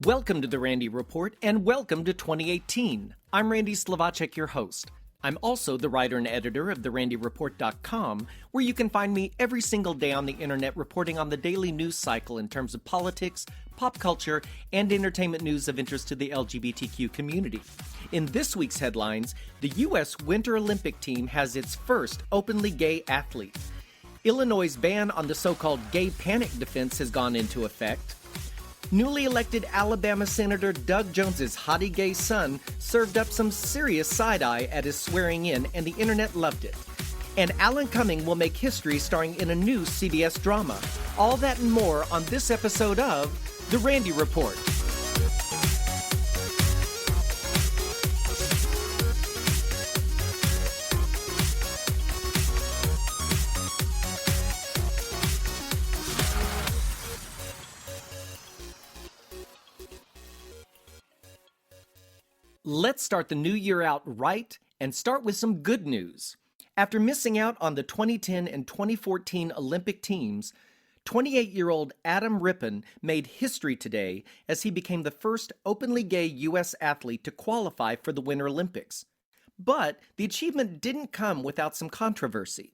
Welcome to the Randy Report and welcome to 2018. I'm Randy Slovacek, your host. I'm also the writer and editor of therandyreport.com, where you can find me every single day on the internet reporting on the daily news cycle in terms of politics, pop culture, and entertainment news of interest to the LGBTQ community. In this week's headlines, the U.S. Winter Olympic team has its first openly gay athlete. Illinois' ban on the so-called gay panic defense has gone into effect. Newly elected Alabama Senator Doug Jones's hottie gay son served up some serious side-eye at his swearing-in, and the internet loved it. And Alan Cumming will make history starring in a new CBS drama. All that and more on this episode of The Randy Report. Let's start the new year out right and start with some good news. After missing out on the 2010 and 2014 Olympic teams, 28-year-old Adam Rippon made history today as he became the first openly gay U.S. athlete to qualify for the Winter Olympics. But the achievement didn't come without some controversy.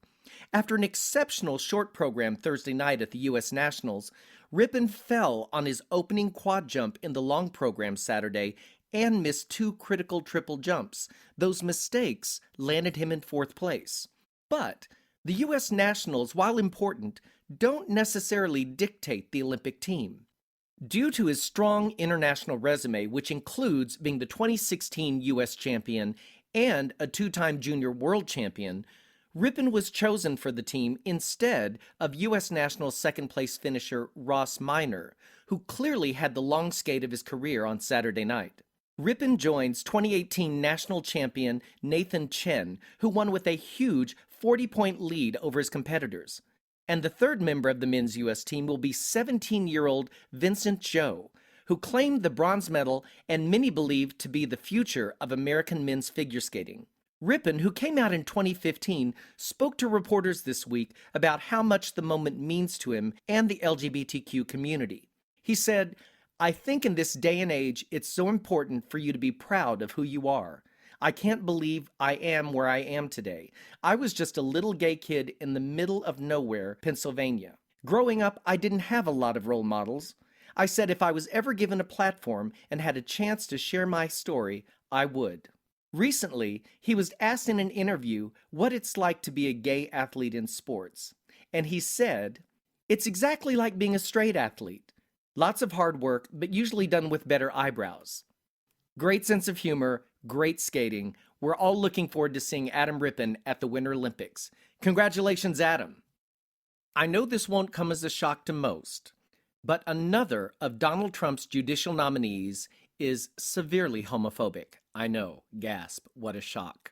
After an exceptional short program Thursday night at the U.S. Nationals, Rippon fell on his opening quad jump in the long program Saturday and missed two critical triple jumps. Those mistakes landed him in fourth place. But the U.S. Nationals, while important, don't necessarily dictate the Olympic team. Due to his strong international resume, which includes being the 2016 U.S. champion and a two-time junior world champion, Rippon was chosen for the team instead of U.S. Nationals second-place finisher Ross Minor, who clearly had the long skate of his career on Saturday night. Rippon joins 2018 national champion Nathan Chen, who won with a huge 40-point lead over his competitors. And the third member of the men's U.S. team will be 17-year-old Vincent Zhou, who claimed the bronze medal and many believe to be the future of American men's figure skating. Rippon, who came out in 2015, spoke to reporters this week about how much the moment means to him and the LGBTQ community. He said, "I think in this day and age, it's so important for you to be proud of who you are. I can't believe I am where I am today. I was just a little gay kid in the middle of nowhere, Pennsylvania. Growing up, I didn't have a lot of role models. I said if I was ever given a platform and had a chance to share my story, I would." Recently, he was asked in an interview what it's like to be a gay athlete in sports. And he said, "It's exactly like being a straight athlete. Lots of hard work, but usually done with better eyebrows." Great sense of humor, great skating. We're all looking forward to seeing Adam Rippon at the Winter Olympics. Congratulations, Adam. I know this won't come as a shock to most, but another of Donald Trump's judicial nominees is severely homophobic. I know, gasp, what a shock.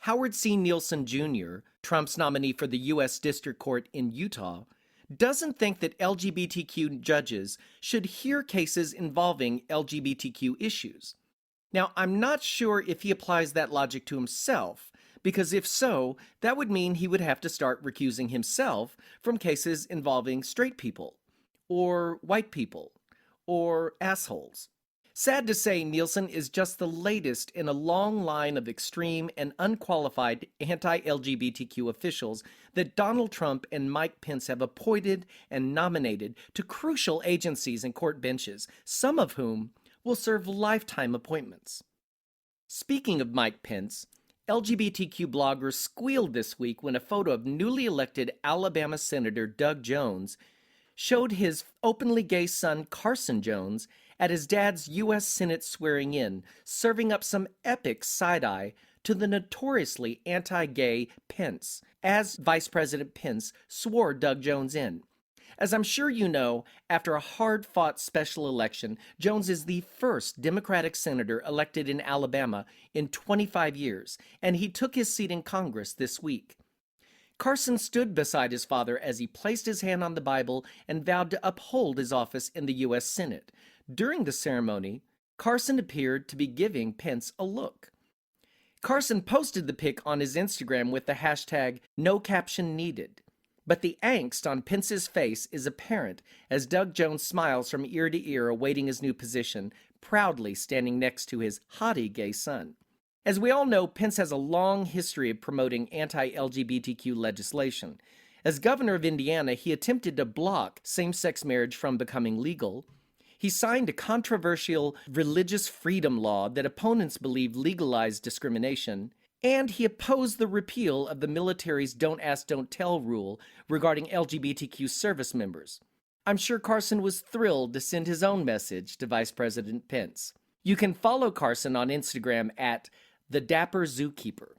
Howard C. Nielsen Jr., Trump's nominee for the U.S. District Court in Utah, doesn't think that LGBTQ judges should hear cases involving LGBTQ issues. Now, I'm not sure if he applies that logic to himself, because if so, that would mean he would have to start recusing himself from cases involving straight people, or white people, or assholes. Sad to say, Nielsen is just the latest in a long line of extreme and unqualified anti-LGBTQ officials that Donald Trump and Mike Pence have appointed and nominated to crucial agencies and court benches, some of whom will serve lifetime appointments. Speaking of Mike Pence, LGBTQ bloggers squealed this week when a photo of newly elected Alabama Senator Doug Jones showed his openly gay son Carson Jones at his dad's U.S. Senate swearing-in, serving up some epic side-eye to the notoriously anti-gay Pence, as Vice President Pence swore Doug Jones in. As I'm sure you know, after a hard-fought special election, Jones is the first Democratic senator elected in Alabama in 25 years, and he took his seat in Congress this week. Carson stood beside his father as he placed his hand on the Bible and vowed to uphold his office in the U.S. Senate. During the ceremony, Carson appeared to be giving Pence a look. Carson posted the pic on his Instagram with the hashtag #NoCaptionNeeded. But the angst on Pence's face is apparent as Doug Jones smiles from ear to ear awaiting his new position, proudly standing next to his hottie gay son. As we all know, Pence has a long history of promoting anti-LGBTQ legislation. As governor of Indiana, he attempted to block same-sex marriage from becoming legal. He signed a controversial religious freedom law that opponents believed legalized discrimination, and he opposed the repeal of the military's Don't Ask, Don't Tell rule regarding LGBTQ service members. I'm sure Carson was thrilled to send his own message to Vice President Pence. You can follow Carson on Instagram at The Dapper Zookeeper.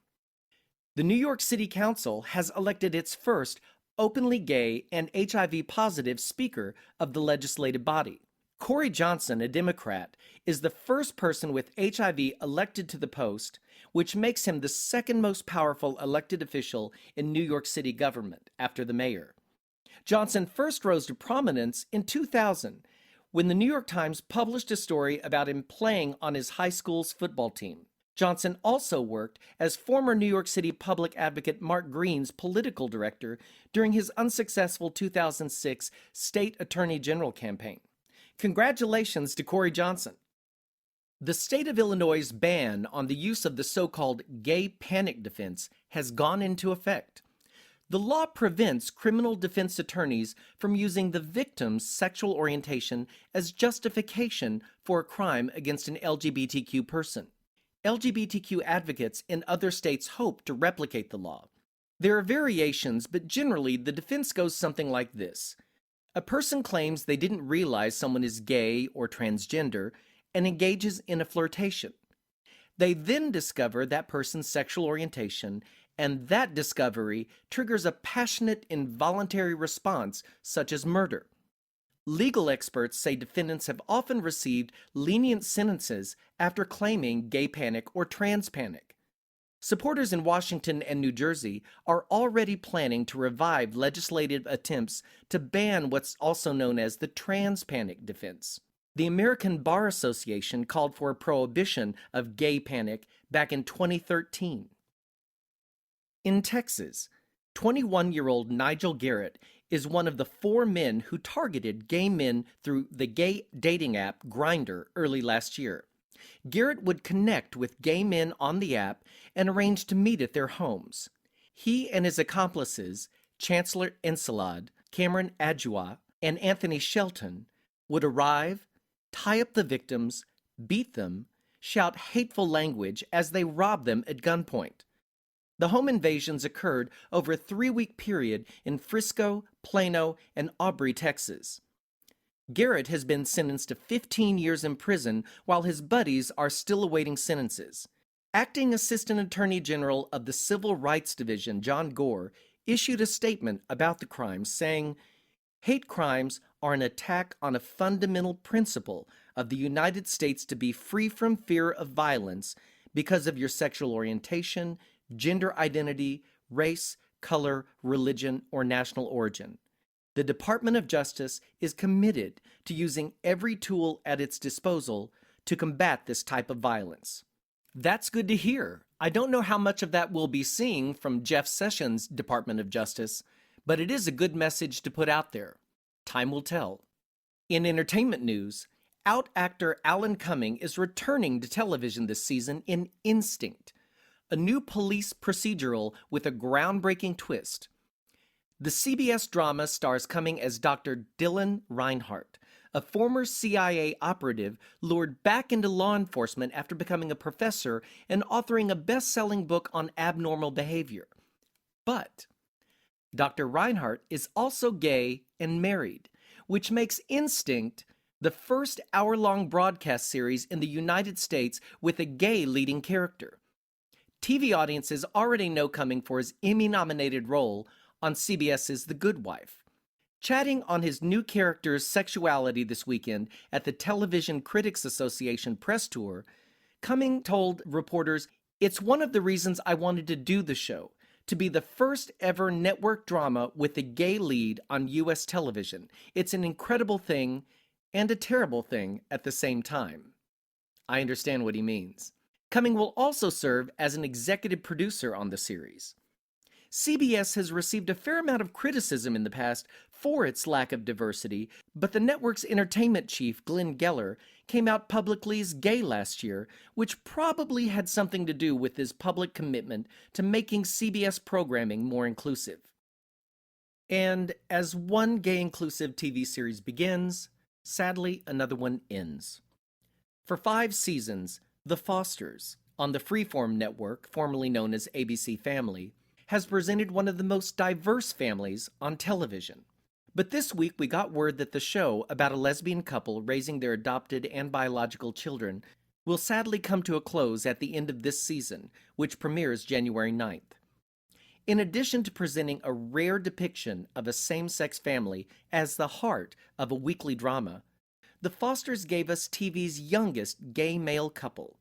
The New York City Council has elected its first openly gay and HIV-positive Speaker of the legislative body. Corey Johnson, a Democrat, is the first person with HIV elected to the post, which makes him the second most powerful elected official in New York City government after the mayor. Johnson first rose to prominence in 2000 when the New York Times published a story about him playing on his high school's football team. Johnson also worked as former New York City public advocate Mark Green's political director during his unsuccessful 2006 state attorney general campaign. Congratulations to Corey Johnson. The state of Illinois' ban on the use of the so-called gay panic defense has gone into effect. The law prevents criminal defense attorneys from using the victim's sexual orientation as justification for a crime against an LGBTQ person. LGBTQ advocates in other states hope to replicate the law. There are variations, but generally the defense goes something like this. A person claims they didn't realize someone is gay or transgender and engages in a flirtation. They then discover that person's sexual orientation, and that discovery triggers a passionate, involuntary response, such as murder. Legal experts say defendants have often received lenient sentences after claiming gay panic or trans panic. Supporters in Washington and New Jersey are already planning to revive legislative attempts to ban what's also known as the trans panic defense. The American Bar Association called for a prohibition of gay panic back in 2013. In Texas, 21-year-old Nigel Garrett is one of the 4 men who targeted gay men through the gay dating app Grindr early last year. Garrett would connect with gay men on the app and arrange to meet at their homes. He and his accomplices, Chancellor Ensalad, Cameron Adjua, and Anthony Shelton, would arrive, tie up the victims, beat them, shout hateful language as they robbed them at gunpoint. The home invasions occurred over a 3-week period in Frisco, Plano, and Aubrey, Texas. Garrett has been sentenced to 15 years in prison while his buddies are still awaiting sentences. Acting Assistant Attorney General of the Civil Rights Division, John Gore, issued a statement about the crimes, saying, "Hate crimes are an attack on a fundamental principle of the United States to be free from fear of violence because of your sexual orientation, gender identity, race, color, religion, or national origin. The Department of Justice is committed to using every tool at its disposal to combat this type of violence." That's good to hear. I don't know how much of that we'll be seeing from Jeff Sessions' Department of Justice, but it is a good message to put out there. Time will tell. In entertainment news, out actor Alan Cumming is returning to television this season in Instinct, a new police procedural with a groundbreaking twist. The CBS drama stars Cumming as Dr. Dylan Reinhardt, a former CIA operative lured back into law enforcement after becoming a professor and authoring a best-selling book on abnormal behavior. But Dr. Reinhardt is also gay and married, which makes Instinct the first hour-long broadcast series in the United States with a gay leading character. TV audiences already know Cumming for his Emmy-nominated role on CBS's The Good Wife. Chatting on his new character's sexuality this weekend at the Television Critics Association press tour, Cumming told reporters, "It's one of the reasons I wanted to do the show, to be the first ever network drama with a gay lead on U.S. television. It's an incredible thing and a terrible thing at the same time." I understand what he means. Cumming will also serve as an executive producer on the series. CBS has received a fair amount of criticism in the past for its lack of diversity, but the network's entertainment chief, Glenn Geller, came out publicly as gay last year, which probably had something to do with his public commitment to making CBS programming more inclusive. And as one gay-inclusive TV series begins, sadly, another one ends. For 5 seasons, The Fosters, on the Freeform network, formerly known as ABC Family, has presented one of the most diverse families on television. But this week we got word that the show about a lesbian couple raising their adopted and biological children will sadly come to a close at the end of this season, which premieres January 9th. In addition to presenting a rare depiction of a same-sex family as the heart of a weekly drama, The Fosters gave us TV's youngest gay male couple.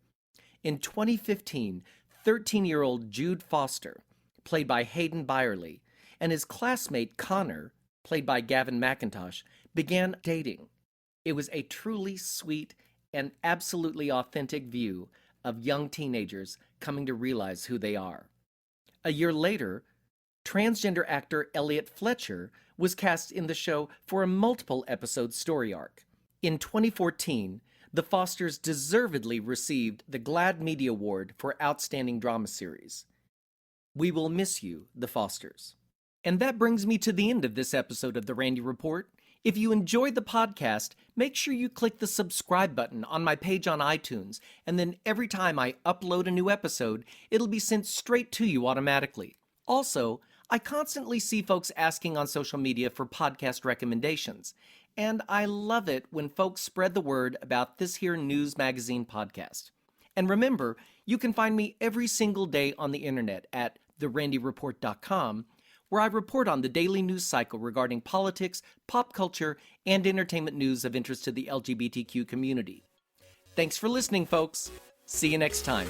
In 2015, 13-year-old Jude Foster, played by Hayden Byerly, and his classmate Connor, played by Gavin McIntosh, began dating. It was a truly sweet and absolutely authentic view of young teenagers coming to realize who they are. A year later, transgender actor Elliot Fletcher was cast in the show for a multiple-episode story arc. In 2014, The Fosters deservedly received the GLAAD Media Award for Outstanding Drama Series. We will miss you, The Fosters. And that brings me to the end of this episode of The Randy Report. If you enjoyed the podcast, make sure you click the subscribe button on my page on iTunes, and then every time I upload a new episode, it'll be sent straight to you automatically. Also, I constantly see folks asking on social media for podcast recommendations, and I love it when folks spread the word about this here news magazine podcast. And remember, you can find me every single day on the internet at therandyreport.com, where I report on the daily news cycle regarding politics, pop culture, and entertainment news of interest to the LGBTQ community. Thanks for listening, folks. See you next time.